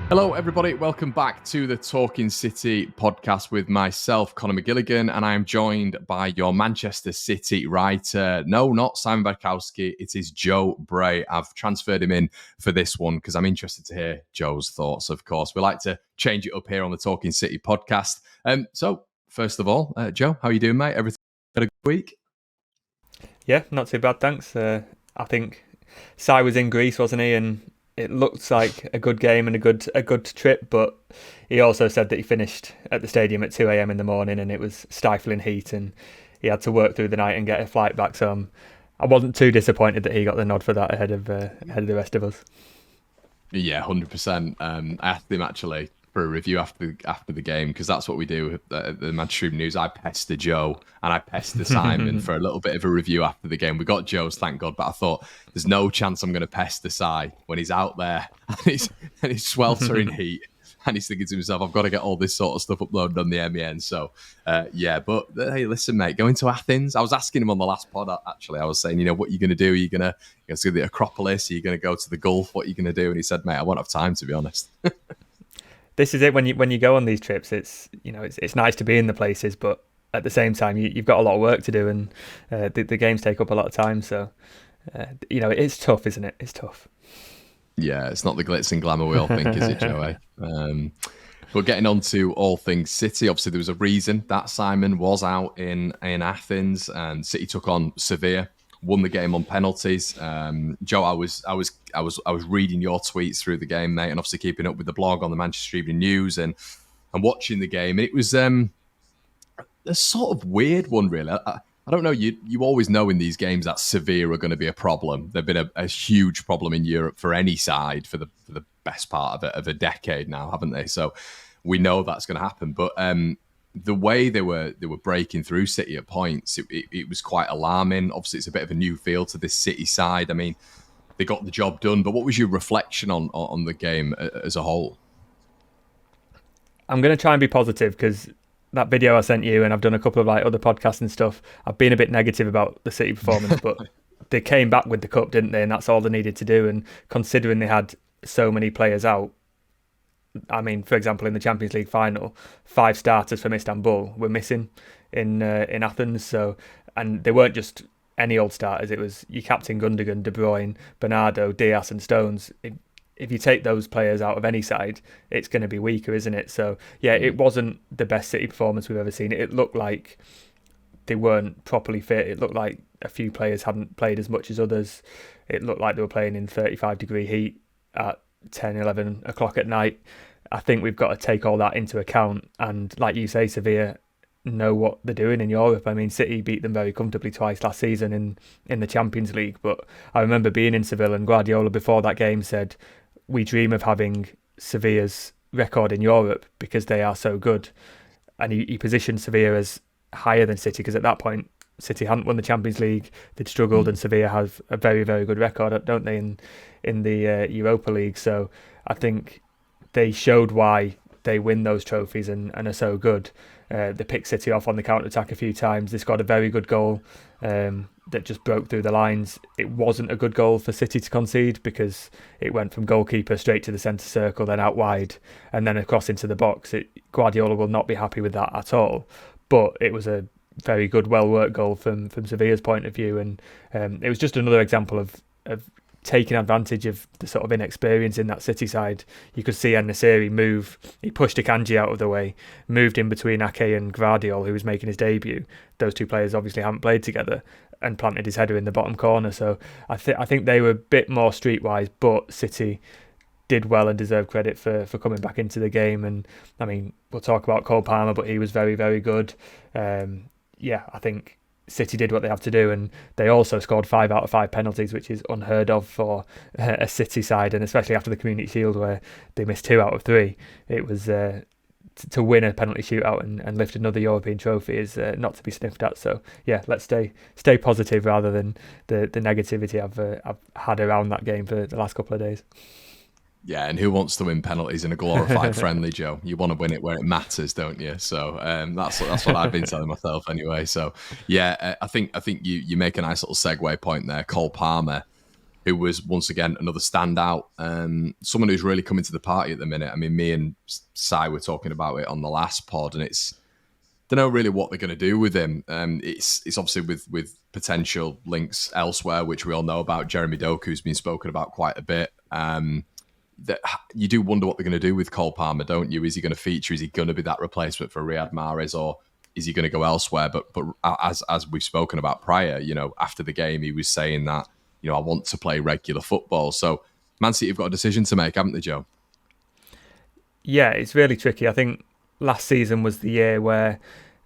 Hello, everybody. Welcome back to the Talking City podcast with myself, Conor McGilligan, and I am joined by your Manchester City writer. No, not Simon Bajkowski. It is Joe Bray. I've transferred him in for this one because I'm interested to hear Joe's thoughts, of course. We like to change it up here on the Talking City podcast. So, first of all, Joe, how are you doing, mate? Everything had a good week? Yeah, not too bad, thanks. I think Si was in Greece, wasn't he? And it looked like a good game and a good trip, but he also said that he finished at the stadium at 2 a.m. in the morning and it was stifling heat and he had to work through the night and get a flight back. So I wasn't too disappointed that he got the nod for that ahead of the rest of us. Yeah, 100%. I asked him actually for a review after the game because that's what we do at the Manchester Evening News. I pester Joe and I pester Simon for a little bit of a review after the game. We got Joe's, thank God, but I thought there's no chance I'm going to pester Si when he's out there and he's sweltering heat. And he's thinking to himself, I've got to get all this sort of stuff uploaded on the MEN. So, but hey, listen, mate, going to Athens. I was asking him on the last pod, actually. I was saying, what are you going to do? Are you going to go to the Acropolis? Are you going to go to the Gulf? What are you going to do? And he said, mate, I won't have time, to be honest. This is it when you go on these trips. It's it's nice to be in the places, but at the same time, you've got a lot of work to do, and the games take up a lot of time. So, it's tough, isn't it? It's tough. Yeah, it's not the glitz and glamour we all think, is it, Joey? But getting on to all things City, obviously there was a reason that Simon was out in Athens, and City took on Sevilla, won the game on penalties. Joe, I was reading your tweets through the game, mate, and obviously keeping up with the blog on the Manchester Evening News and watching the game. And it was a sort of weird one, really. I don't know. You always know in these games that Sevilla are going to be a problem. They've been a huge problem in Europe for any side for the best part of a decade now, haven't they? So we know that's going to happen. But the way they were breaking through City at points, it was quite alarming. Obviously, it's a bit of a new feel to this City side. I mean, they got the job done. But what was your reflection on the game as a whole? I'm going to try and be positive because that video I sent you, and I've done a couple of other podcasts and stuff, I've been a bit negative about the City performance, but they came back with the cup, didn't they? And that's all they needed to do. And considering they had so many players out, I mean, for example, in the Champions League final, 5 starters from Istanbul were missing in Athens. So, and they weren't just any old starters. It was your captain Gundogan, De Bruyne, Bernardo, Diaz, and Stones. If you take those players out of any side, it's going to be weaker, isn't it? So, yeah, it wasn't the best City performance we've ever seen. It looked like they weren't properly fit. It looked like a few players hadn't played as much as others. It looked like they were playing in 35-degree heat at 10, 11 o'clock at night. I think we've got to take all that into account. And like you say, Sevilla know what they're doing in Europe. I mean, City beat them very comfortably twice last season in the Champions League. But I remember being in Seville, and Guardiola before that game said, we dream of having Sevilla's record in Europe because they are so good. And he positioned Sevilla as higher than City because at that point, City hadn't won the Champions League. They'd struggled, and Sevilla have a very, very good record, don't they, in the Europa League? So I think they showed why they win those trophies and are so good. They picked City off on the counter-attack a few times. They scored a very good goal that just broke through the lines. It wasn't a good goal for City to concede because it went from goalkeeper straight to the centre circle, then out wide, and then across into the box. Guardiola will not be happy with that at all. But it was a very good, well-worked goal from Sevilla's point of view. And it was just another example of taking advantage of the sort of inexperience in that City side. You could see En-Nesyri move. He pushed Akanji out of the way, moved in between Ake and Gvardiol, who was making his debut. Those two players obviously haven't played together, and planted his header in the bottom corner. So I think they were a bit more streetwise, but City did well and deserve credit for coming back into the game. And I mean, we'll talk about Cole Palmer, but he was very, very good. I think City did what they have to do, and they also scored 5 out of 5 penalties, which is unheard of for a City side, and especially after the Community Shield where they missed 2 out of 3. It was to win a penalty shootout and lift another European trophy is not to be sniffed at. So yeah, let's stay positive rather than the negativity I've had around that game for the last couple of days. Yeah, and who wants to win penalties in a glorified friendly, Joe? You want to win it where it matters, don't you? So that's what I've been telling myself anyway. So yeah, I think you make a nice little segue point there. Cole Palmer, who was once again another standout. Someone who's really coming to the party at the minute. I mean, me and Si were talking about it on the last pod, and it's don't know really what they're going to do with him. It's obviously with potential links elsewhere, which we all know about. Jeremy Doku's been spoken about quite a bit. That you do wonder what they're going to do with Cole Palmer, don't you? Is he going to feature? Is he going to be that replacement for Riyad Mahrez, or is he going to go elsewhere? But as we've spoken about prior, after the game, he was saying that I want to play regular football. So Man City have got a decision to make, haven't they, Joe? Yeah, it's really tricky. I think last season was the year where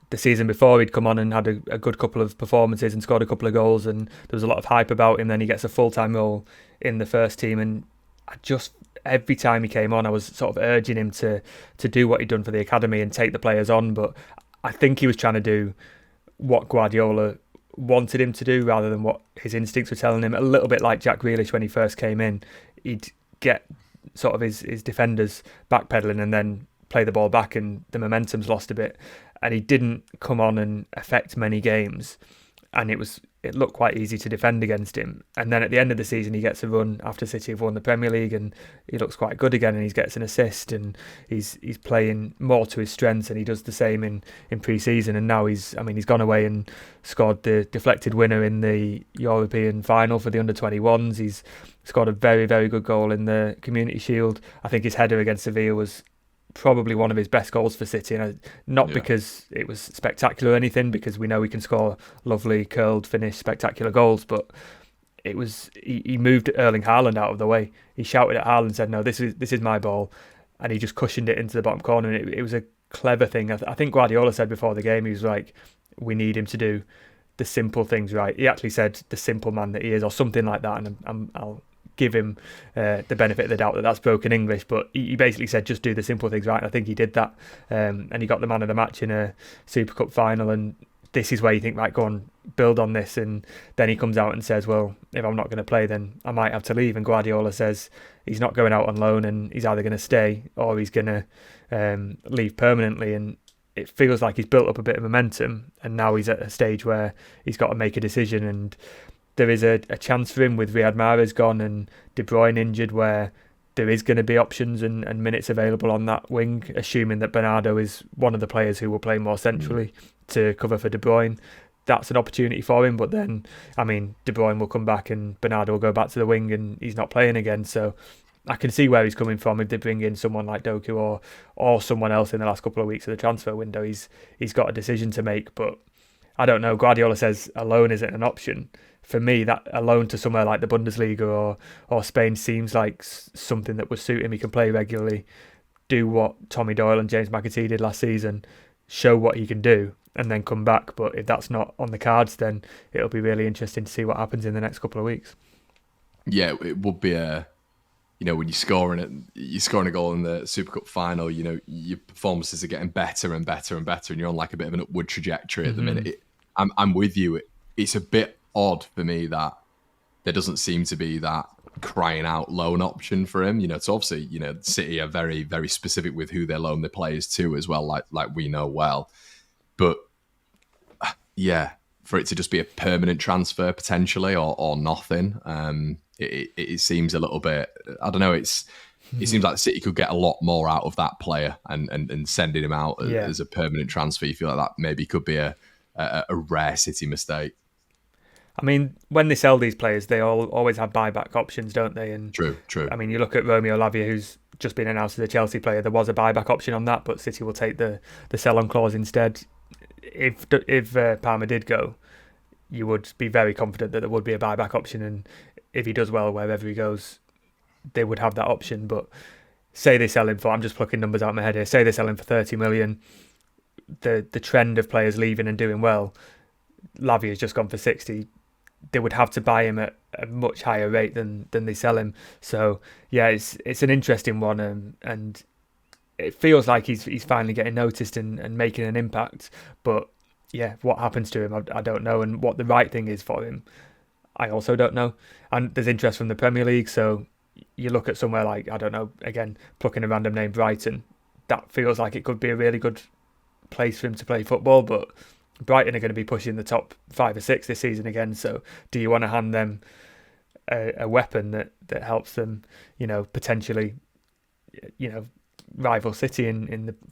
the season before he'd come on and had a good couple of performances and scored a couple of goals, and there was a lot of hype about him. Then he gets a full-time role in the first team, and every time he came on, I was sort of urging him to do what he'd done for the academy and take the players on. But I think he was trying to do what Guardiola wanted him to do rather than what his instincts were telling him. A little bit like Jack Grealish when he first came in. He'd get sort of his defenders backpedaling and then play the ball back, and the momentum's lost a bit. And he didn't come on and affect many games, and it looked quite easy to defend against him. And then at the end of the season, he gets a run after City have won the Premier League, and he looks quite good again, and he gets an assist, and he's playing more to his strengths, and he does the same in pre-season. And now he's gone away and scored the deflected winner in the European final for the under-21s. He's scored a very, very good goal in the Community Shield. I think his header against Sevilla was probably one of his best goals for City, and not because it was spectacular or anything, because we know he can score lovely curled finish spectacular goals, but it was he moved Erling Haaland out of the way. He shouted at Haaland and said, no, this is my ball, and he just cushioned it into the bottom corner, and it was a clever thing. I think Guardiola said before the game, he was like, we need him to do the simple things right. He actually said the simple man that he is, or something like that, and I'll give him the benefit of the doubt that that's broken English, but he basically said just do the simple things right, and I think he did that, and he got the man of the match in a Super Cup final. And this is where you think, right, go on, build on this. And then he comes out and says, well, if I'm not going to play, then I might have to leave. And Guardiola says he's not going out on loan, and he's either going to stay or he's going to leave permanently. And it feels like he's built up a bit of momentum, and now he's at a stage where he's got to make a decision. And there is a chance for him with Riyad Mahrez gone and De Bruyne injured, where there is going to be options and minutes available on that wing, assuming that Bernardo is one of the players who will play more centrally to cover for De Bruyne. That's an opportunity for him, but then, De Bruyne will come back and Bernardo will go back to the wing and he's not playing again. So I can see where he's coming from. If they bring in someone like Doku or someone else in the last couple of weeks of the transfer window, he's got a decision to make. But I don't know. Guardiola says a loan isn't an option. For me, that a loan to somewhere like the Bundesliga or Spain seems like something that would suit him. He can play regularly, do what Tommy Doyle and James McAtee did last season, show what he can do, and then come back. But if that's not on the cards, then it'll be really interesting to see what happens in the next couple of weeks. Yeah, it would be when you're scoring a goal in the Super Cup final, your performances are getting better and better and better, and you're on like a bit of an upward trajectory at the minute. I'm with you. It's a bit odd for me that there doesn't seem to be that crying out loan option for him. It's obviously, City are very, very specific with who they loan their players to as well, like we know well. But yeah, for it to just be a permanent transfer potentially or nothing, it seems a little bit, I don't know, it seems like City could get a lot more out of that player and sending him out as a permanent transfer. You feel like that maybe could be a rare City mistake. When they sell these players, they always have buyback options, don't they? And True. You look at Romeo Lavia, who's just been announced as a Chelsea player. There was a buyback option on that, but City will take the sell-on clause instead. If Palmer did go, you would be very confident that there would be a buyback option, and if he does well wherever he goes, they would have that option. But say they sell him for, I'm just plucking numbers out of my head here, say they sell him for 30 million, the trend of players leaving and doing well, Lavia's just gone for 60, they would have to buy him at a much higher rate than they sell him. So yeah, it's an interesting one, and it feels like he's finally getting noticed and making an impact. But yeah, what happens to him, I don't know, and what the right thing is for him, I also don't know. And there's interest from the Premier League, so you look at somewhere like, I don't know, again, plucking a random name, Brighton, that feels like it could be a really good place for him to play football, but Brighton are going to be pushing the top 5 or 6 this season again, so do you want to hand them a weapon that helps them, potentially, rival City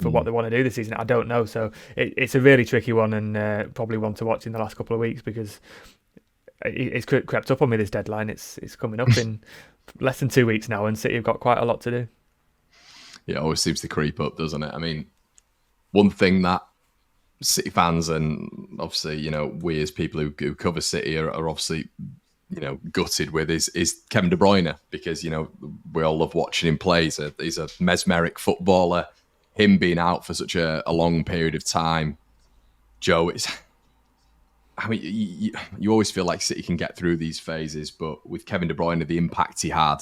for what they want to do this season. I don't know. So it's a really tricky one, and probably one to watch in the last couple of weeks, because it's crept up on me, this deadline. It's coming up in less than 2 weeks now, and City have got quite a lot to do. Yeah, it always seems to creep up, doesn't it? I mean, one thing that City fans, and obviously, we as people who cover City are obviously, gutted with is Kevin De Bruyne, because, we all love watching him play. He's a mesmeric footballer. Him being out for such a long period of time, Joe, you always feel like City can get through these phases, but with Kevin De Bruyne, the impact he had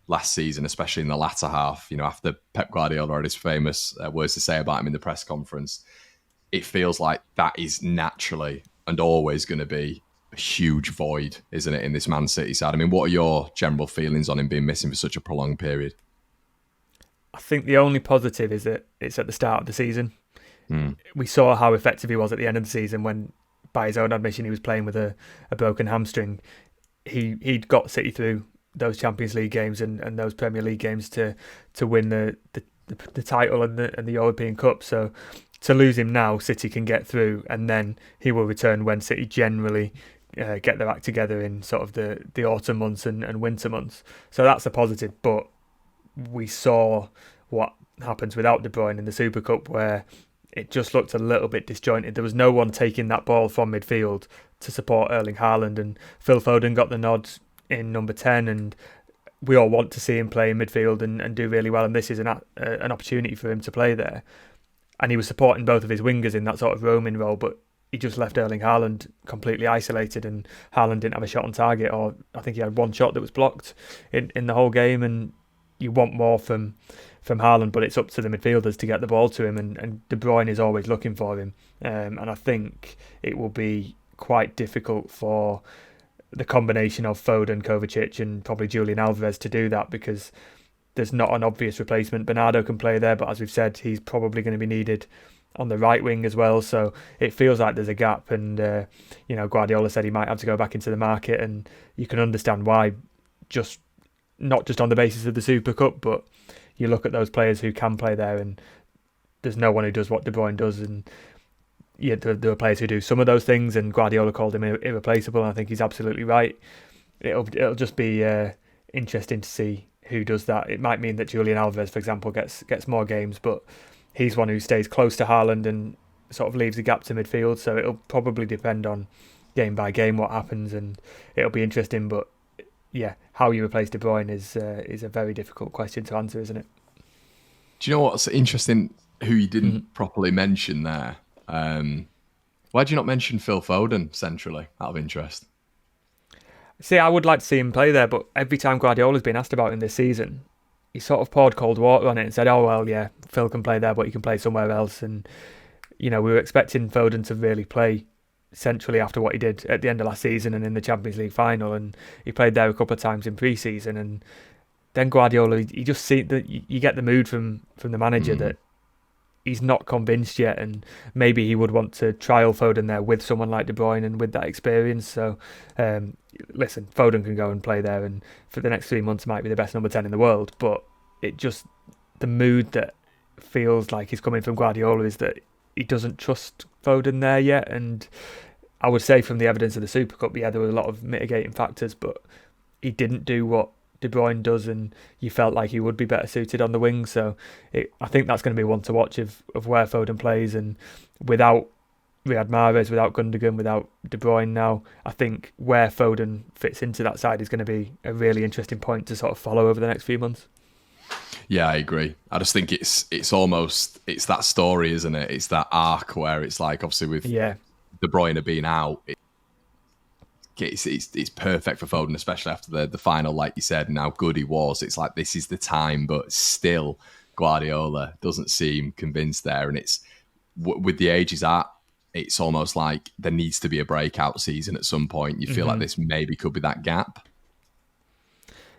last season, especially in the latter half, after Pep Guardiola had his famous words to say about him in the press conference, it feels like that is naturally and always going to be a huge void, isn't it, in this Man City side? I mean, what are your general feelings on him being missing for such a prolonged period? I think the only positive is that it's at the start of the season. We saw how effective he was at the end of the season when, by his own admission, he was playing with a broken hamstring. He'd got City through those Champions League games and those Premier League games to win the title and the European Cup. So to lose him now, City can get through, and then he will return when City generally get their act together in sort of the autumn months and winter months. So that's a positive. But we saw what happens without De Bruyne in the Super Cup, where it just looked a little bit disjointed. There was no one taking that ball from midfield to support Erling Haaland, and Phil Foden got the nod in number 10, and we all want to see him play in midfield and do really well, and this is an opportunity for him to play there. And he was supporting both of his wingers in that sort of roaming role, but he just left Erling Haaland completely isolated, and Haaland didn't have a shot on target, or I think he had one shot that was blocked in the whole game. And you want more from Haaland, but it's up to the midfielders to get the ball to him, and De Bruyne is always looking for him. And I think it will be quite difficult for the combination of Foden, Kovacic and probably Julian Alvarez to do that, because there's not an obvious replacement. Bernardo can play there, but as we've said, he's probably going to be needed on the right wing as well. So it feels like there's a gap, and Guardiola said he might have to go back into the market, and you can understand why, not just on the basis of the Super Cup, but you look at those players who can play there, and there's no one who does what De Bruyne does. And yeah, there are players who do some of those things, and Guardiola called him irreplaceable, and I think he's absolutely right. It'll just be interesting to see who does that. It might mean that Julian Alvarez, for example, gets more games, but he's one who stays close to Haaland and sort of leaves a gap to midfield. So it'll probably depend on game by game what happens, and it'll be interesting. But yeah, how you replace De Bruyne is a very difficult question to answer, isn't it? Do you know what's interesting? Who you didn't properly mention there. Why do you not mention Phil Foden centrally, out of interest? See, I would like to see him play there, but every time Guardiola's been asked about him this season, he sort of poured cold water on it and said, oh, well, yeah, Phil can play there, but he can play somewhere else. And, we were expecting Foden to really play centrally after what he did at the end of last season and in the Champions League final. And he played there a couple of times in pre-season. And then Guardiola, he just see that you get the mood from the manager that he's not convinced yet, and maybe he would want to trial Foden there with someone like De Bruyne and with that experience. So, listen, Foden can go and play there, and for the next 3 months might be the best number 10 in the world. But the mood that feels like is coming from Guardiola is that he doesn't trust Foden there yet. And I would say from the evidence of the Super Cup, yeah, there were a lot of mitigating factors, but he didn't do what De Bruyne does, and you felt like he would be better suited on the wing. So I think that's going to be one to watch of where Foden plays. And without Riyad Mahrez, without Gundogan, without De Bruyne now, I think where Foden fits into that side is going to be a really interesting point to sort of follow over the next few months. Yeah, I agree. I just think it's that story, isn't it? It's that arc where it's like, obviously with De Bruyne being out, it's perfect for Foden, especially after the final, like you said, and how good he was. It's like, this is the time, but still Guardiola doesn't seem convinced there. And it's with the age he's at, it's almost like there needs to be a breakout season at some point. You feel like this maybe could be that gap.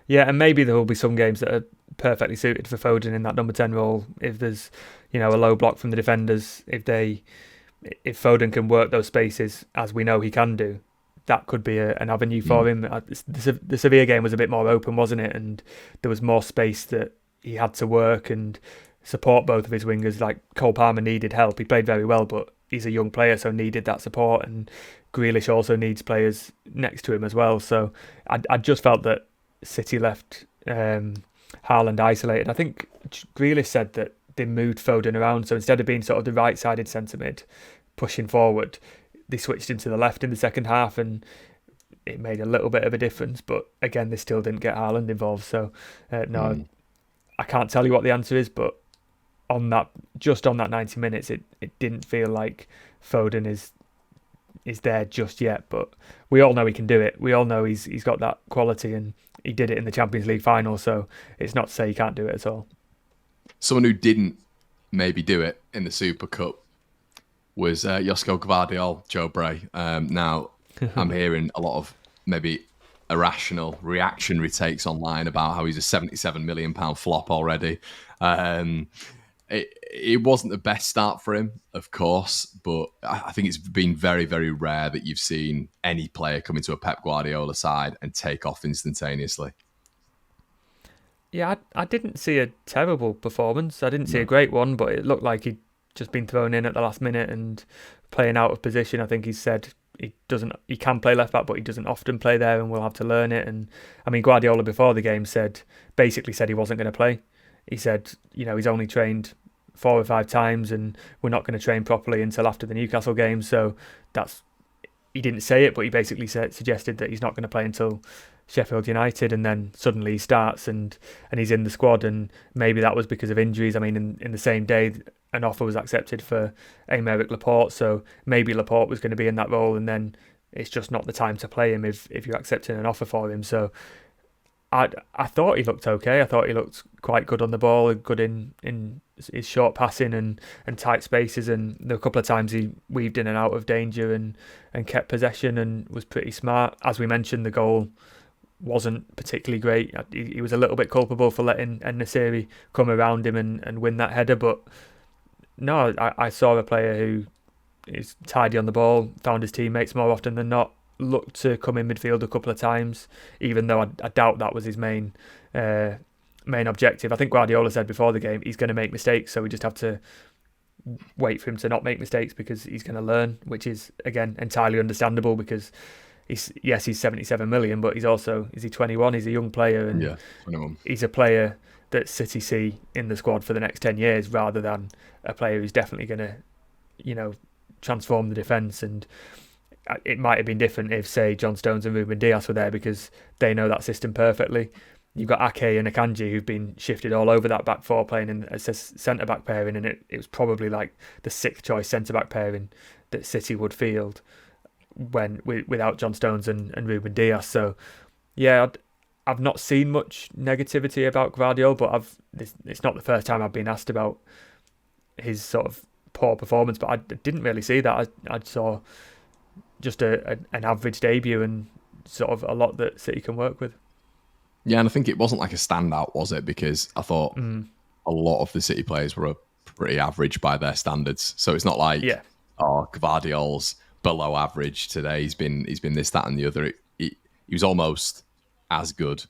Yeah, and maybe there will be some games that are perfectly suited for Foden in that number 10 role. If there's, a low block from the defenders, if Foden can work those spaces, as we know he can do, that could be an avenue for him. The Sevilla game was a bit more open, wasn't it? And there was more space that he had to work and support both of his wingers. Like Cole Palmer needed help. He played very well, but he's a young player, so needed that support. And Grealish also needs players next to him as well. So I just felt that City left Haaland isolated. I think Grealish said that they moved Foden around. So instead of being sort of the right-sided centre-mid pushing forward, they switched into the left in the second half, and it made a little bit of a difference. But again, they still didn't get Haaland involved. So I can't tell you what the answer is, but on that 90 minutes, it didn't feel like Foden is there just yet. But we all know he can do it. We all know he's got that quality, and he did it in the Champions League final. So it's not to say he can't do it at all. Someone who didn't maybe do it in the Super Cup was Josko Gvardiol, Joe Bray. Now, I'm hearing a lot of maybe irrational reactionary takes online about how he's a £77 million flop already. It wasn't the best start for him, of course, but I think it's been very, very rare that you've seen any player come into a Pep Guardiola side and take off instantaneously. Yeah, I didn't see a terrible performance. I didn't see a great one, but it looked like he'd just been thrown in at the last minute and playing out of position. I think he said he can play left back, but he doesn't often play there, and we'll have to learn it. And I mean, Guardiola before the game basically said he wasn't going to play. He said, he's only trained 4 or 5 times, and we're not going to train properly until after the Newcastle game. So he didn't say it, but he basically suggested that he's not going to play until Sheffield United, and then suddenly he starts and he's in the squad. And maybe that was because of injuries. I mean, in the same day, an offer was accepted for Aymeric Laporte, so maybe Laporte was going to be in that role, and then it's just not the time to play him if you're accepting an offer for him. So I thought he looked okay. I thought he looked quite good on the ball, good in his short passing and tight spaces, and there were a couple of times he weaved in and out of danger and kept possession and was pretty smart. As we mentioned, the goal wasn't particularly great. He was a little bit culpable for letting En-Nesyri come around him and win that header, but no, I saw a player who is tidy on the ball, found his teammates more often than not, looked to come in midfield a couple of times, even though I doubt that was his main objective. I think Guardiola said before the game he's going to make mistakes, so we just have to wait for him to not make mistakes because he's going to learn, which is, again, entirely understandable because he's 77 million, but is he 21? He's a young player, and 21. He's a player that City see in the squad for the next 10 years rather than a player who's definitely going to, transform the defence. And it might have been different if, say, John Stones and Ruben Dias were there because they know that system perfectly. You've got Ake and Akanji who've been shifted all over that back four playing in a centre-back pairing, and it was probably like the 6th choice centre-back pairing that City would field without John Stones and Ruben Dias. So, yeah, I've not seen much negativity about Gvardiol, but it's not the first time I've been asked about his sort of poor performance, but I didn't really see that. I saw just an average debut and sort of a lot that City can work with. Yeah, and I think it wasn't like a standout, was it? Because I thought a lot of the City players were pretty average by their standards. So it's not like, Gvardiol's below average today. He's been this, that, and the other. He was almost as good,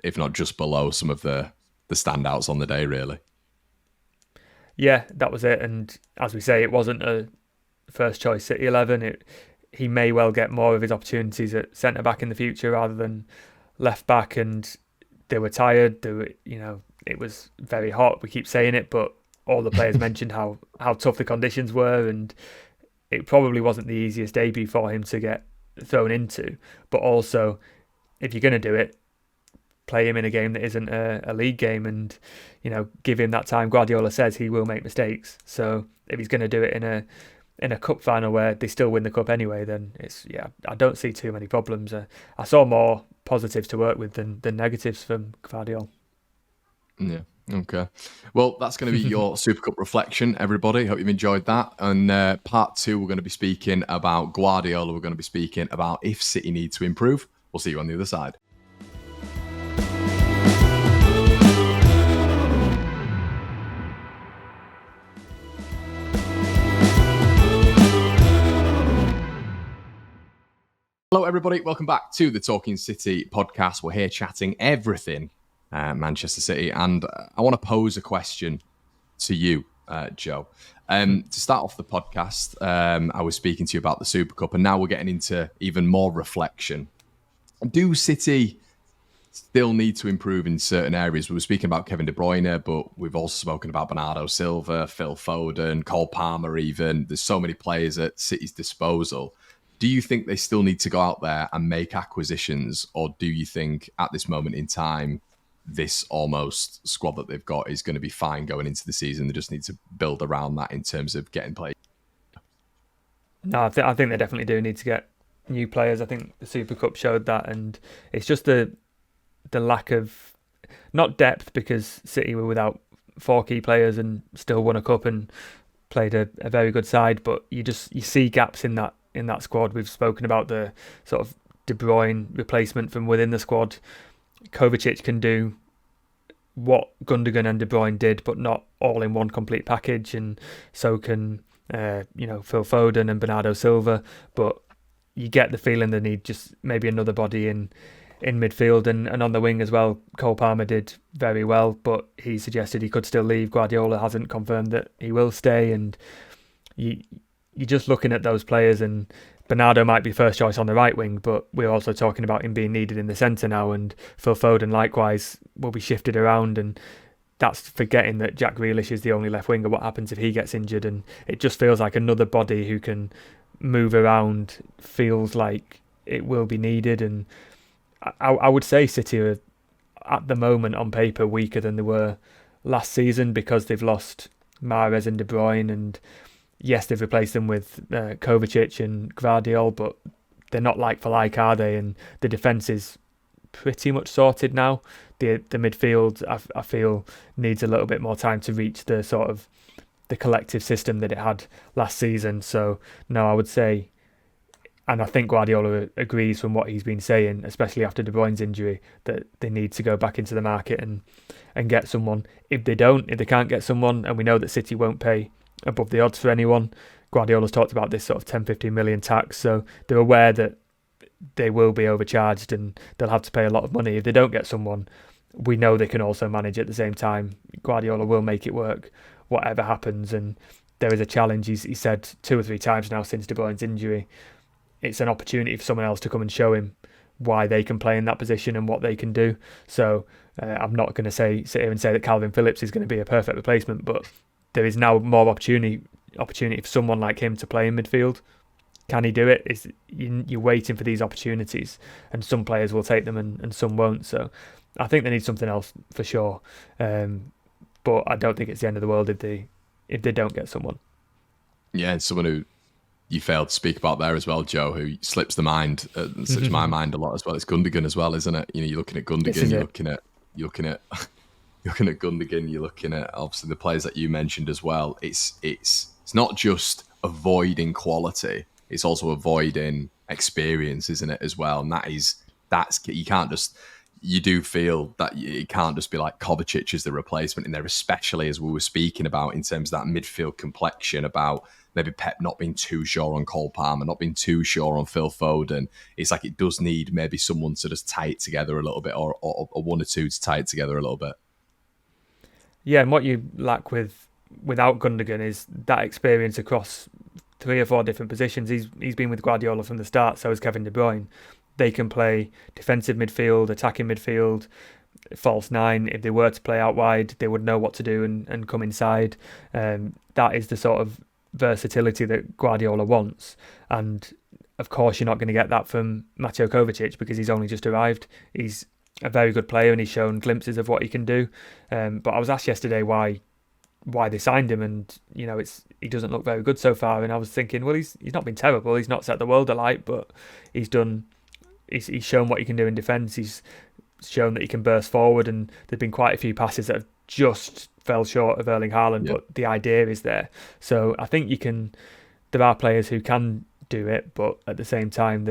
if not just below some of the standouts on the day, really. Yeah, that was it. And as we say, it wasn't a first choice City 11. He may well get more of his opportunities at centre back in the future rather than left back. And they were tired. It was very hot. We keep saying it, but all the players mentioned how tough the conditions were, and it probably wasn't the easiest debut for him to get thrown into. But also, if you're going to do it, play him in a game that isn't a league game and, give him that time. Guardiola says he will make mistakes. So if he's going to do it in a cup final where they still win the cup anyway, then I don't see too many problems. I saw more positives to work with than negatives from Gvardiol. Yeah. Okay. Well, that's going to be your Super Cup reflection, everybody. Hope you've enjoyed that. And part 2, we're going to be speaking about Guardiola. We're going to be speaking about if City need to improve. We'll see you on the other side. Hello, everybody. Welcome back to the Talking City podcast. We're here chatting everything Manchester City. And I want to pose a question to you, Joe. To start off the podcast, I was speaking to you about the Super Cup, and now we're getting into even more reflection. Do City still need to improve in certain areas? We were speaking about Kevin De Bruyne, but we've also spoken about Bernardo Silva, Phil Foden, Cole Palmer even. There's so many players at City's disposal. Do you think they still need to go out there and make acquisitions, or do you think at this moment in time, this almost squad that they've got is going to be fine going into the season? They just need to build around that in terms of getting players. No, I think they definitely do need to get new players. I think the Super Cup showed that, and it's just the lack of, not depth, because City were without 4 key players and still won a cup and played a very good side, but you see gaps in that squad. We've spoken about the sort of De Bruyne replacement from within the squad. Kovacic can do what Gundogan and De Bruyne did, but not all in one complete package, and so can Phil Foden and Bernardo Silva. But you get the feeling they need just maybe another body in midfield and on the wing as well. Cole Palmer did very well, but he suggested he could still leave. Guardiola hasn't confirmed that he will stay, and you're just looking at those players, and Bernardo might be first choice on the right wing, but we're also talking about him being needed in the centre now, and Phil Foden likewise will be shifted around, and that's forgetting that Jack Grealish is the only left winger. What happens if he gets injured? And it just feels like another body who can move around feels like it will be needed. And I would say City are at the moment on paper weaker than they were last season because they've lost Mahrez and De Bruyne, and yes, they've replaced them with Kovacic and Gvardiol, but they're not like for like, are they? And the defence is pretty much sorted now. The midfield, I feel, needs a little bit more time to reach the sort of the collective system that it had last season. So no, I would say, and I think Guardiola agrees from what he's been saying, especially after De Bruyne's injury, that they need to go back into the market and get someone. If they can't get someone, and we know that City won't pay above the odds for anyone. Guardiola's talked about this sort of 10-15 million tax, so they're aware that they will be overcharged and they'll have to pay a lot of money. If they don't get someone, we know they can also manage at the same time. Guardiola will make it work, whatever happens, and there is a challenge. He said 2 or 3 times now since De Bruyne's injury, it's an opportunity for someone else to come and show him why they can play in that position and what they can do. So I'm not going to sit here and say that Calvin Phillips is going to be a perfect replacement, but there is now more opportunity for someone like him to play in midfield. Can he do it? You're waiting for these opportunities, and some players will take them and some won't. So I think they need something else for sure. But I don't think it's the end of the world if they don't get someone. Yeah, and someone who you failed to speak about there as well, Joe, who slips my mind a lot as well. It's Gundogan as well, isn't it? You're looking at Gundogan, you're looking at Gundogan, you're looking at obviously the players that you mentioned as well. It's not just avoiding quality, it's also avoiding experience, isn't it, as well? And that's you do feel that it can't just be like Kovacic as the replacement in there, especially as we were speaking about in terms of that midfield complexion, about maybe Pep not being too sure on Cole Palmer, not being too sure on Phil Foden. It's like it does need maybe someone to just tie it together a little bit, or one or two to tie it together a little bit. Yeah, and what you lack without Gundogan is that experience across 3 or 4 different positions. He's been with Guardiola from the start, so has Kevin De Bruyne. They can play defensive midfield, attacking midfield, false 9. If they were to play out wide, they would know what to do and come inside. That is the sort of versatility that Guardiola wants. And of course, you're not going to get that from Mateo Kovacic because he's only just arrived. He's a very good player and he's shown glimpses of what he can do. But I was asked yesterday why they signed him, and he doesn't look very good so far. And I was thinking, well, he's not been terrible. He's not set the world alight, but he's shown what he can do in defence. He's shown that he can burst forward, and there've been quite a few passes that have just fell short of Erling Haaland, but the idea is there. So I think there are players who can do it, but at the same time,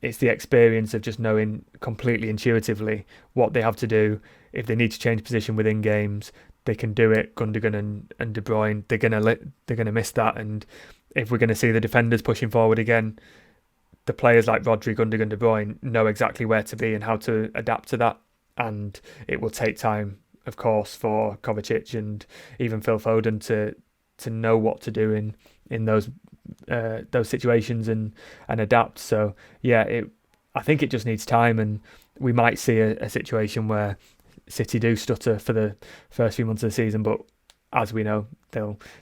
it's the experience of just knowing completely intuitively what they have to do. If they need to change position within games, they can do it. Gundogan and De Bruyne, they're gonna miss that. And if we're going to see the defenders pushing forward again, the players like Rodri, Gundogan, De Bruyne know exactly where to be and how to adapt to that. And it will take time, of course, for Kovacic and even Phil Foden to know what to do in those situations and adapt. So yeah, I think it just needs time, and we might see a situation where City do stutter for the first few months of the season, but as we know,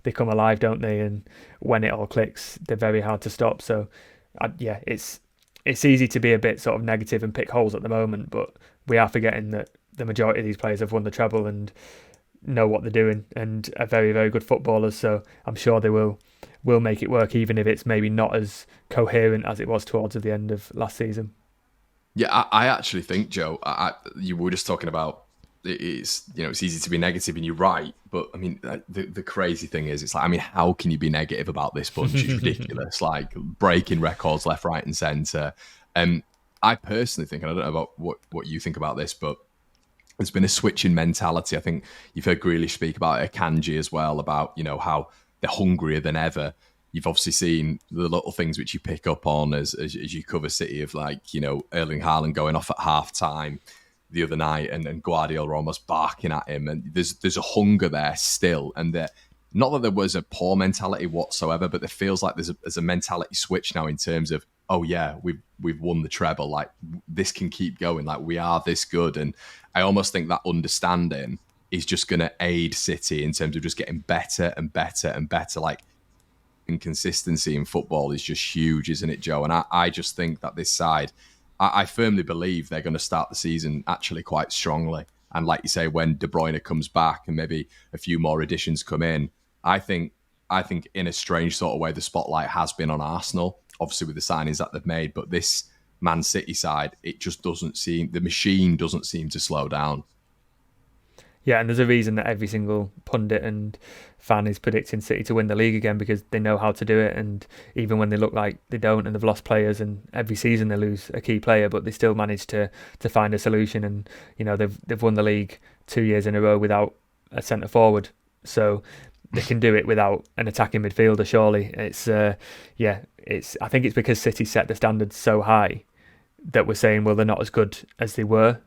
they come alive, don't they? And when it all clicks, they're very hard to stop. So yeah, it's easy to be a bit sort of negative and pick holes at the moment, but we are forgetting that the majority of these players have won the treble and know what they're doing and are very, very good footballers. So I'm sure they will make it work, even if it's maybe not as coherent as it was towards the end of last season. Yeah, I actually think, Joe, you were just talking about it's easy to be negative, and you're right. But I mean, the crazy thing is, it's like, I mean, how can you be negative about this bunch? It's ridiculous, like breaking records left, right, and centre. I personally think, and I don't know about what you think about this, but there's been a switch in mentality. I think you've heard Grealish speak about it, Akanji as well, about how they're hungrier than ever. You've obviously seen the little things which you pick up on as you cover City, of like, Erling Haaland going off at half time the other night, and Guardiola almost barking at him. And there's a hunger there still. And not that there was a poor mentality whatsoever, but there feels like there's a mentality switch now in terms of, oh yeah, we've won the treble. Like, this can keep going. Like, we are this good. And I almost think that understanding is just going to aid City in terms of just getting better and better and better. Like, inconsistency in football is just huge, isn't it, Joe? And I just think that this side, I firmly believe they're going to start the season actually quite strongly. And like you say, when De Bruyne comes back and maybe a few more additions come in, I think in a strange sort of way, the spotlight has been on Arsenal, obviously with the signings that they've made. But this Man City side, it just doesn't seem, the machine doesn't seem to slow down. Yeah, and there's a reason that every single pundit and fan is predicting City to win the league again, because they know how to do it. And even when they look like they don't and they've lost players, and every season they lose a key player, but they still manage to find a solution. And they've won the league 2 years in a row without a centre forward, so they can do it without an attacking midfielder. Surely I think it's because City set the standards so high that we're saying, well, they're not as good as they were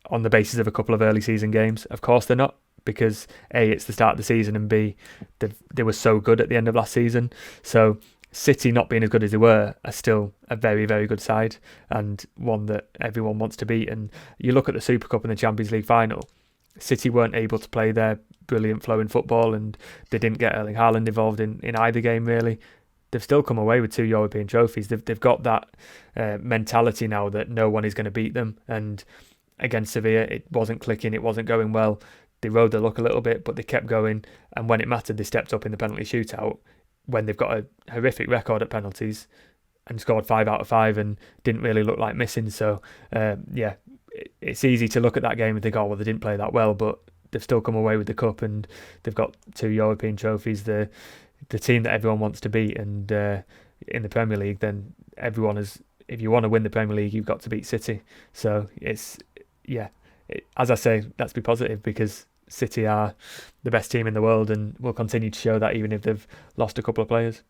on the basis of a couple of early season games. Of course they're not, because A, it's the start of the season, and B, they were so good at the end of last season. So City not being as good as they were are still a very, very good side, and one that everyone wants to beat. And you look at the Super Cup and the Champions League final, City weren't able to play their brilliant flowing football, and they didn't get Erling Haaland involved in either game, really. They've still come away with 2 European trophies. They've got that mentality now that no one is going to beat them. And against Sevilla, it wasn't clicking, it wasn't going well. They rode the luck a little bit, but they kept going. And when it mattered, they stepped up in the penalty shootout, when they've got a horrific record at penalties, and scored 5 out of 5 and didn't really look like missing. So, it's easy to look at that game and think, oh, well, they didn't play that well, but they've still come away with the cup, and they've got 2 European trophies. The team that everyone wants to beat, and in the Premier League, then everyone is. If you want to win the Premier League, you've got to beat City. So as I say, let's be positive, because City are the best team in the world and will continue to show that, even if they've lost a couple of players.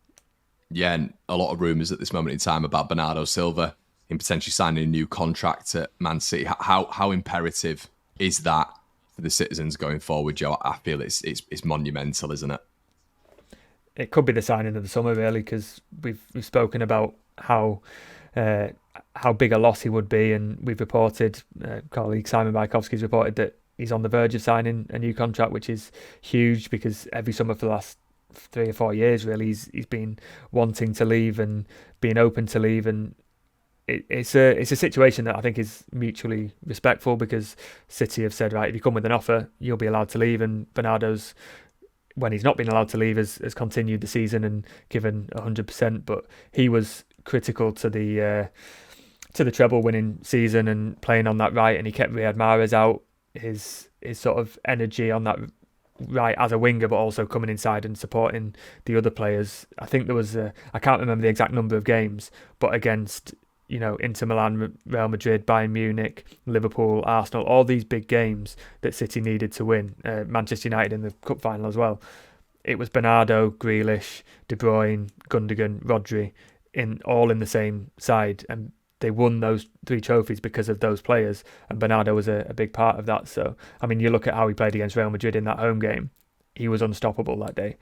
Yeah, and a lot of rumours at this moment in time about Bernardo Silva in potentially signing a new contract at Man City. How imperative is that for the citizens going forward, Joe? I feel it's monumental, isn't it? It could be the signing of the summer, really, because we've spoken about how big a loss he would be, and we've reported, colleague Simon Bajkowski's reported that he's on the verge of signing a new contract, which is huge, because every summer for the last 3 or 4 years, really, he's been wanting to leave and being open to leave. And it's a situation that I think is mutually respectful, because City have said, right, if you come with an offer, you'll be allowed to leave. And Bernardo's, when he's not been allowed to leave, has continued the season and given 100%. But he was critical to the treble winning season and playing on that right, and he kept Riyad Mahrez out. His sort of energy on that right as a winger, but also coming inside and supporting the other players. I think there was I can't remember the exact number of games, but against Inter Milan, Real Madrid, Bayern Munich, Liverpool, Arsenal, all these big games that City needed to win, Manchester United in the cup final as well, it was Bernardo, Grealish, De Bruyne, Gundogan, Rodri in the same side, and they won those 3 trophies because of those players, and Bernardo was a big part of that. So, I mean, you look at how he played against Real Madrid in that home game, he was unstoppable that day.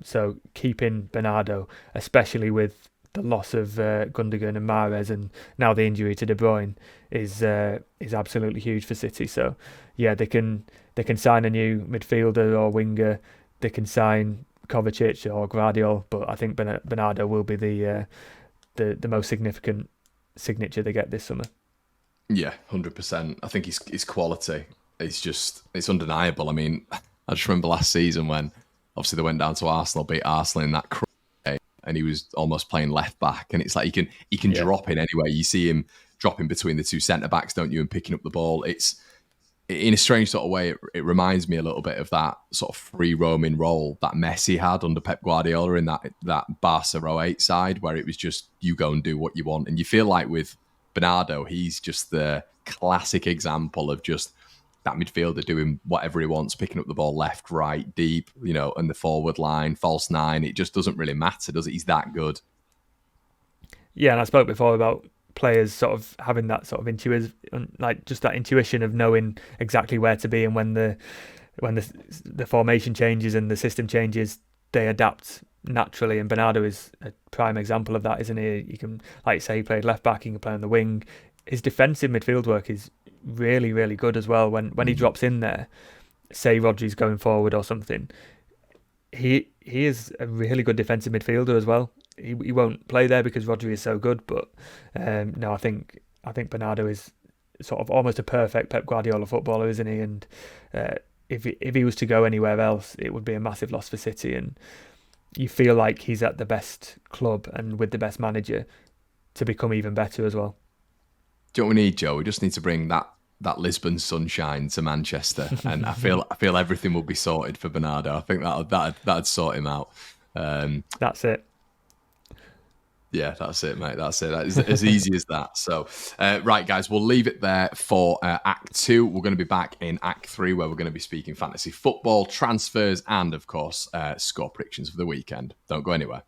So keeping Bernardo, especially with the loss of Gundogan and Mahrez, and now the injury to De Bruyne, is absolutely huge for City. So, yeah, they can sign a new midfielder or winger, they can sign Kovacic or Guardiola, but I think Bernardo will be the most significant signature they get this summer. Yeah, 100%. I think his quality it's undeniable. I mean, I just remember last season when obviously they went down to Arsenal, beat Arsenal in that game, and he was almost playing left back, and it's like he can drop in anyway. You see him dropping between the 2 centre backs, don't you, and picking up the ball. It's in a strange sort of way. It reminds me a little bit of that sort of free roaming role that Messi had under Pep Guardiola in that Barca 08 side, where it was just you go and do what you want. And you feel like with Bernardo, he's just the classic example of just that midfielder doing whatever he wants, picking up the ball left, right, deep, and the forward line, false 9. It just doesn't really matter, does it? He's that good. Yeah, and I spoke before about players sort of having that sort of intuitive, like just that intuition of knowing exactly where to be, and when the formation changes and the system changes, they adapt naturally. And Bernardo is a prime example of that, isn't he? You can, like you say, he played left back, he can play on the wing. His defensive midfield work is really, really good as well. When he drops in there, say Rodri's going forward or something, he is a really good defensive midfielder as well. He won't play there because Rodri is so good, but no, I think Bernardo is sort of almost a perfect Pep Guardiola footballer, isn't he? And if he was to go anywhere else, it would be a massive loss for City. And you feel like he's at the best club and with the best manager to become even better as well. Do you know what we need, Joe? We just need to bring that Lisbon sunshine to Manchester, and I feel everything will be sorted for Bernardo. I think that'd sort him out. That's it. Yeah, that's it, mate. That's it. That is as easy as that. So, right, guys, we'll leave it there for Act 2. We're going to be back in Act 3, where we're going to be speaking fantasy football, transfers, and, of course, score predictions for the weekend. Don't go anywhere.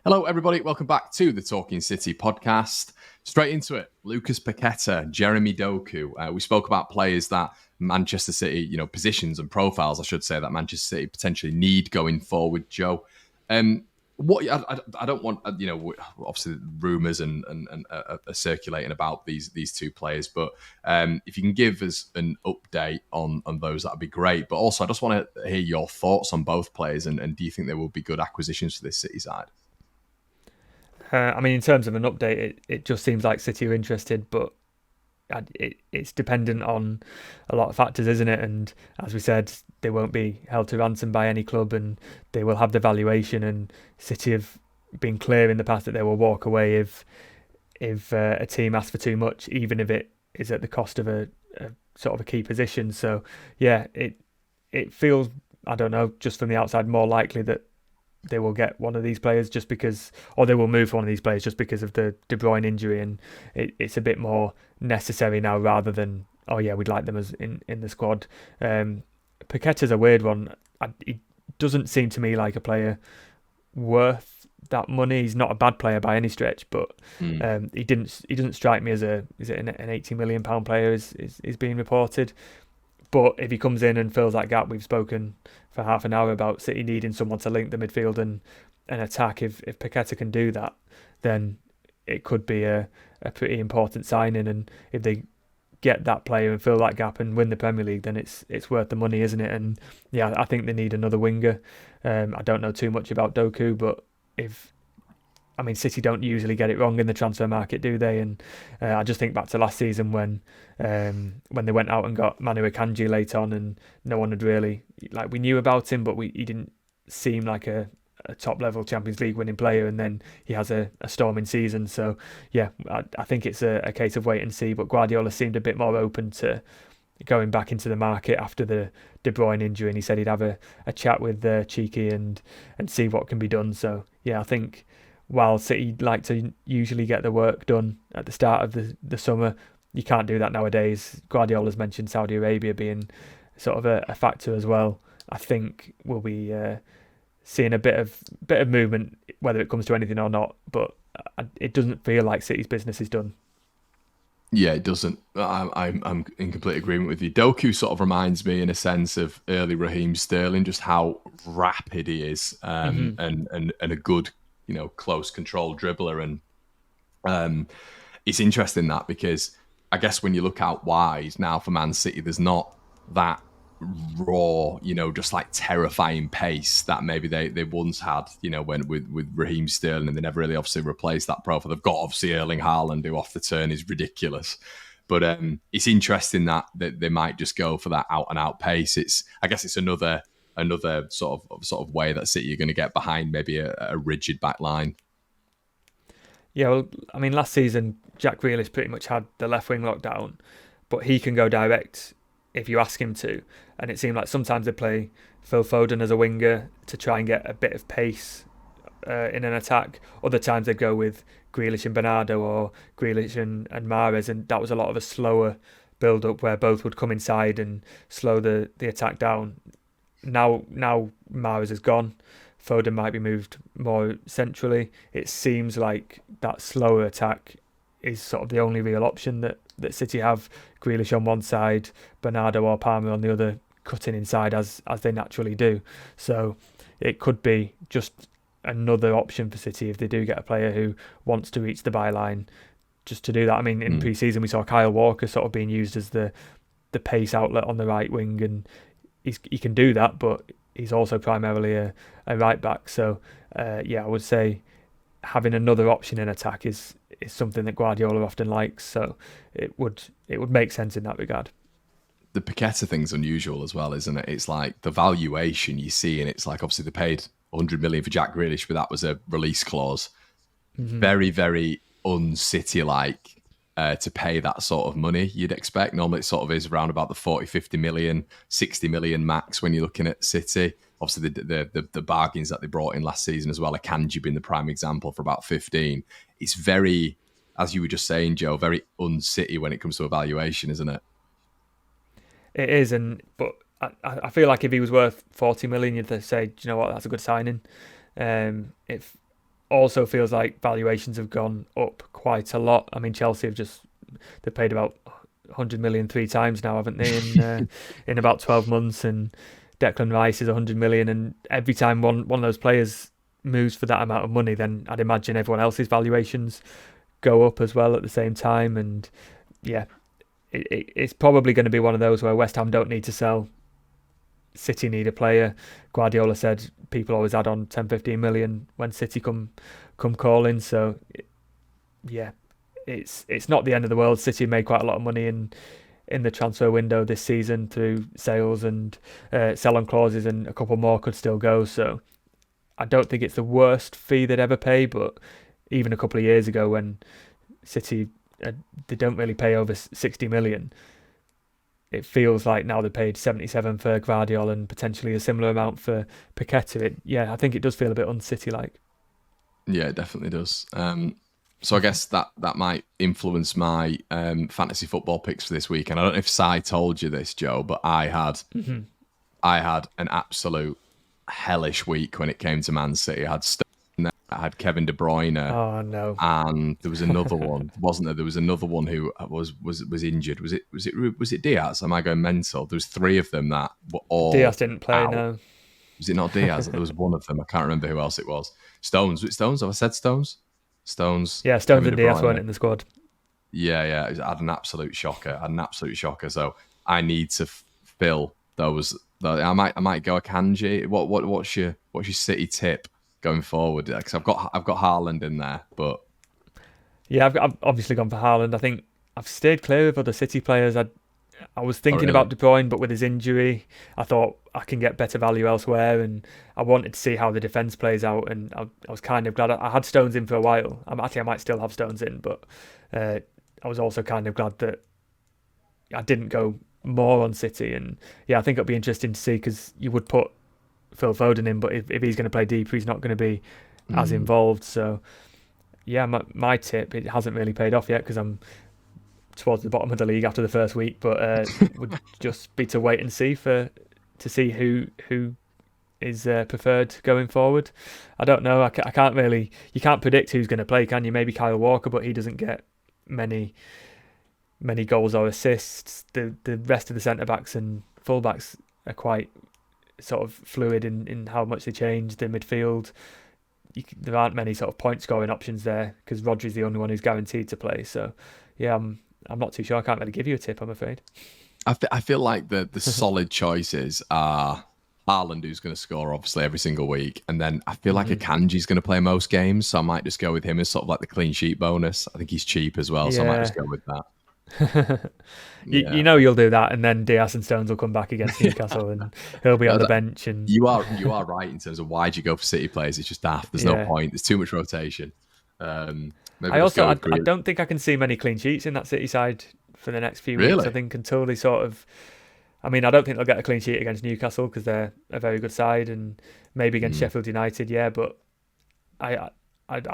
Hello, everybody. Welcome back to the Talking City podcast. Straight into it. Lucas Paqueta, Jeremy Doku. We spoke about players that Manchester City, positions and profiles, I should say, that Manchester City potentially need going forward, Joe. What I don't want, obviously rumours and are circulating about these 2 players, but if you can give us an update on those, that'd be great. But also, I just want to hear your thoughts on both players, and do you think they will be good acquisitions for this City side? I mean, in terms of an update, it just seems like City are interested, but it's dependent on a lot of factors, isn't it? And as we said, they won't be held to ransom by any club, and they will have the valuation. And City have been clear in the past that they will walk away if a team asks for too much, even if it is at the cost of a sort of a key position. So yeah, it feels, I don't know, just from the outside, more likely that they will get one of these players just because, or they will move for one of these players just because of the De Bruyne injury, and it's a bit more necessary now rather than, oh yeah, we'd like them as in the squad. Paqueta's a weird one. He doesn't seem to me like a player worth that money. He's not a bad player by any stretch, but he doesn't strike me as an £80 million player is being reported. But if he comes in and fills that gap, we've spoken for half an hour about City needing someone to link the midfield and attack. If Paqueta can do that, then it could be a pretty important signing. And if they get that player and fill that gap and win the Premier League, then it's worth the money, isn't it? And yeah, I think they need another winger. I don't know too much about Doku, but City don't usually get it wrong in the transfer market, do they? And I just think back to last season when they went out and got Manu Akanji late on, and no one had really, we knew about him, but he didn't seem like a top level Champions League winning player, and then he has a storming season. So yeah, I think it's a case of wait and see. But Guardiola seemed a bit more open to going back into the market after the De Bruyne injury, and he said he'd have a chat with Cheeky and see what can be done. So yeah, I think while City like to usually get the work done at the start of the summer, you can't do that nowadays. Guardiola's mentioned Saudi Arabia being sort of a factor as well. I think we'll be seeing a bit of movement, whether it comes to anything or not. But it doesn't feel like City's business is done. Yeah, it doesn't. I'm in complete agreement with you. Doku sort of reminds me, in a sense, of early Raheem Sterling, just how rapid he is, and a good, close control dribbler. And it's interesting that, because I guess when you look out wide now for Man City, there's not that raw, just like terrifying pace that maybe they once had, when with Raheem Sterling, and they never really obviously replaced that profile. They've got obviously Erling Haaland, who off the turn is ridiculous. But it's interesting that they might just go for that out and out pace. I guess it's another sort of way that City are going to get behind maybe a rigid back line. Yeah, well, I mean, last season Jack Grealish pretty much had the left wing locked down, but he can go direct if you ask him to. And it seemed like sometimes they play Phil Foden as a winger to try and get a bit of pace in an attack. Other times they'd go with Grealish and Bernardo, or Grealish and Mahrez, and that was a lot of a slower build-up where both would come inside and slow the attack down. Now Mahrez is gone. Foden might be moved more centrally. It seems like that slower attack is sort of the only real option that City have. Grealish on one side, Bernardo or Palmer on the other, cutting inside as they naturally do. So it could be just another option for City if they do get a player who wants to reach the byline, just to do that. I mean, in pre-season we saw Kyle Walker sort of being used as the pace outlet on the right wing, and he can do that, but he's also primarily a right back. So I would say having another option in attack is something that Guardiola often likes. So it would make sense in that regard. The Paqueta thing's unusual as well, isn't it? It's like the valuation you see, and it's like, obviously they paid 100 million for Jack Grealish, but that was a release clause. Very, very un-City-like to pay that sort of money you'd expect. Normally it sort of is around about the 40, 50 million, 60 million max when you're looking at City. Obviously the bargains that they brought in last season as well, Akanji being the prime example, for about 15. It's very, as you were just saying, Joe, very un-City when it comes to evaluation, isn't it? It is, but I feel like if he was worth 40 million, you'd say, do you know what, that's a good signing. It also feels like valuations have gone up quite a lot. I mean, Chelsea they've paid about 100 million 3 times now, haven't they, in about 12 months, and Declan Rice is 100 million, and every time one of those players moves for that amount of money, then I'd imagine everyone else's valuations go up as well at the same time. And yeah, it's probably going to be one of those where West Ham don't need to sell, City need a player. Guardiola said people always add on 10-15 million when City come calling. So it's not the end of the world. City made quite a lot of money in the transfer window this season through sales and sell-on clauses, and a couple more could still go. So I don't think it's the worst fee they'd ever pay, but even a couple of years ago when City they don't really pay over 60 million, it feels like now they paid 77 for Gvardiol and potentially a similar amount for Paqueta. I think it does feel a bit un-City-like. Yeah, it definitely does. So I guess that might influence my fantasy football picks for this week. And I don't know if Si told you this, Joe, but I had an absolute hellish week when it came to Man City. I had I had Kevin De Bruyne. Oh no! And there was another one, wasn't there? There was another one who was injured. Was it Diaz? Am I going mental? There was 3 of them that were all Diaz didn't play. out. No. Was it not Diaz? There was one of them. I can't remember who else it was. Stones. Was it Stones? Have I said Stones? Stones. Yeah, Stones and Diaz weren't in the squad. Yeah. I had an absolute shocker. So I need to fill those. I might go Akanji. What's your City tip going forward? Because I've got Haaland in there, but yeah, I've obviously gone for Haaland. I think I've stayed clear of other City players. I was thinking about De Bruyne, but with his injury, I thought I can get better value elsewhere, and I wanted to see how the defence plays out. And I was kind of glad I had Stones in for a while. I might still have Stones in, but I was also kind of glad that I didn't go more on City. And yeah, I think it'll be interesting to see, because you would put Phil Foden in, but if he's going to play deeper, he's not going to be as involved. So yeah, my tip, it hasn't really paid off yet because I'm towards the bottom of the league after the first week, but would just be to wait and see to see who is preferred going forward. I don't know. I can't really. You can't predict who's going to play, can you? Maybe Kyle Walker, but he doesn't get many goals or assists. The rest of the centre backs and full backs are quite sort of fluid in how much they change. The midfield, there aren't many sort of point scoring options there because Rodri's the only one who's guaranteed to play. So yeah, I'm not too sure. I can't really give you a tip, I'm afraid. I feel like the solid choices are Haaland, who's going to score obviously every single week, and then I feel like Akanji's going to play most games, so I might just go with him as sort of like the clean sheet bonus. I think he's cheap as well, so I might just go with that. You know you'll do that, and then Diaz and Stones will come back against Newcastle, and he'll be on the bench. And you are right in terms of why do you go for City players? It's just daft. There's no point. There's too much rotation. I don't think I can see many clean sheets in that City side for the next few weeks. I think until they sort of. I mean, I don't think they'll get a clean sheet against Newcastle because they're a very good side, and maybe against Sheffield United, yeah. But I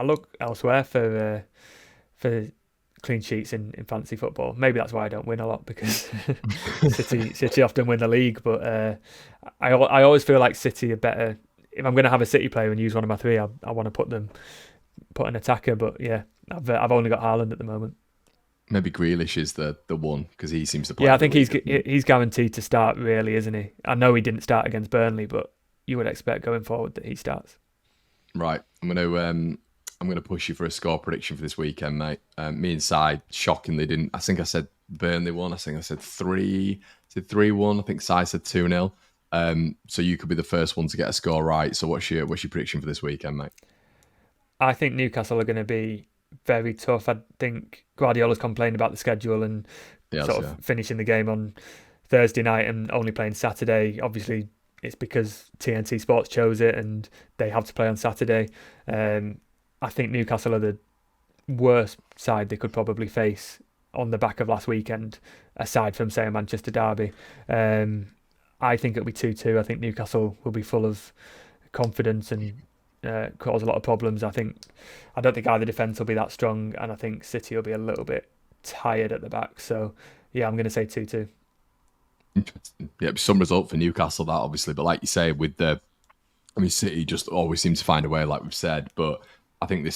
look elsewhere for clean sheets in fantasy football. Maybe that's why I don't win a lot, because City often win the league. But I always feel like City are better. If I'm going to have a City player and use one of my three, I want to put an attacker. But yeah, I've only got Haaland at the moment. Maybe Grealish is the one because he seems to play. Yeah, I think he's guaranteed to start, really, isn't he? I know he didn't start against Burnley, but you would expect going forward that he starts. Right, I'm gonna push you for a score prediction for this weekend, mate. Me and Sai shockingly didn't. I think I said Burnley won. I think I said 3-1. I think Sai said 2-0. So you could be the first one to get a score right. So what's your prediction for this weekend, mate? I think Newcastle are going to be very tough. I think Guardiola's complained about the schedule and finishing the game on Thursday night and only playing Saturday. Obviously, it's because TNT Sports chose it and they have to play on Saturday. I think Newcastle are the worst side they could probably face on the back of last weekend, aside from, say, a Manchester derby. I think it'll be 2-2. I think Newcastle will be full of confidence and cause a lot of problems. I don't think either defence will be that strong, and I think City will be a little bit tired at the back. So yeah, I'm going to say 2-2. Yeah, some result for Newcastle, that obviously, but like you say, City just always seem to find a way, like we've said. But I think I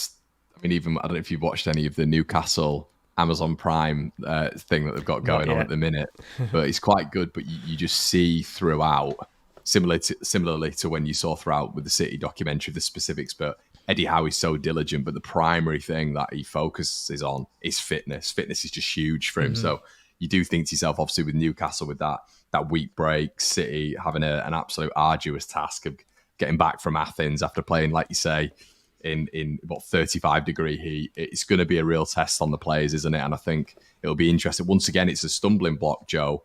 don't know if you've watched any of the Newcastle Amazon Prime thing that they've got going on at the minute, but it's quite good. But you just see throughout. Similarly to when you saw throughout with the City documentary, the specifics, but Eddie Howe is so diligent, but the primary thing that he focuses on is fitness. Fitness is just huge for him. So you do think to yourself, obviously with Newcastle, with that week break, City having an absolute arduous task of getting back from Athens after playing, like you say, in what 35-degree heat. It's going to be a real test on the players, isn't it? And I think it'll be interesting. Once again, it's a stumbling block, Joe,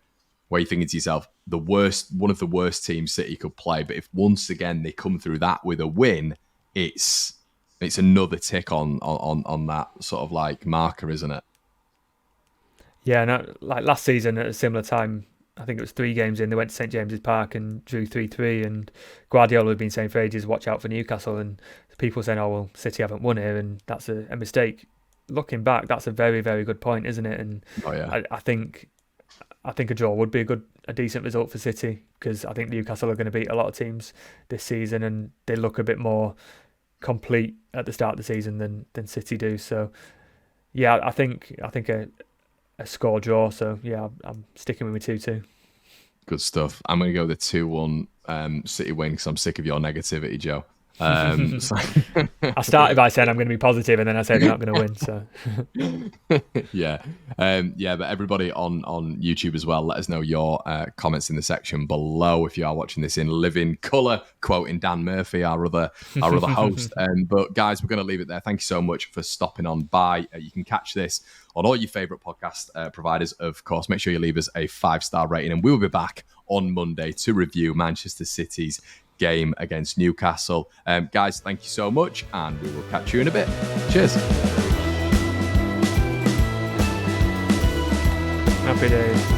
where you're thinking to yourself, one of the worst teams City could play, but if once again they come through that with a win, it's another tick on that sort of like marker, isn't it? Yeah, no, like last season at a similar time, I think it was 3 games in, they went to St James's Park and drew 3-3, and Guardiola had been saying for ages, watch out for Newcastle, and people saying, oh well, City haven't won here, and that's a mistake. Looking back, that's a very, very good point, isn't it? And I think a draw would be a decent result for City, because I think Newcastle are going to beat a lot of teams this season, and they look a bit more complete at the start of the season than City do. So yeah, I think a score draw. So yeah, I'm sticking with 2-2. Good stuff. I'm going to go with the 2-1 City win because I'm sick of your negativity, Joe. I started by saying I'm going to be positive, and then I said they're not going to win. So yeah, but everybody on YouTube as well, let us know your comments in the section below if you are watching this in living colour, quoting Dan Murphy, our other host. But guys, we're going to leave it there. Thank you so much for stopping on by. You can catch this on all your favourite podcast providers, of course. Make sure you leave us a 5-star rating, and we'll be back on Monday to review Manchester City's game against Newcastle. Guys, thank you so much, and we will catch you in a bit. Cheers. Happy days.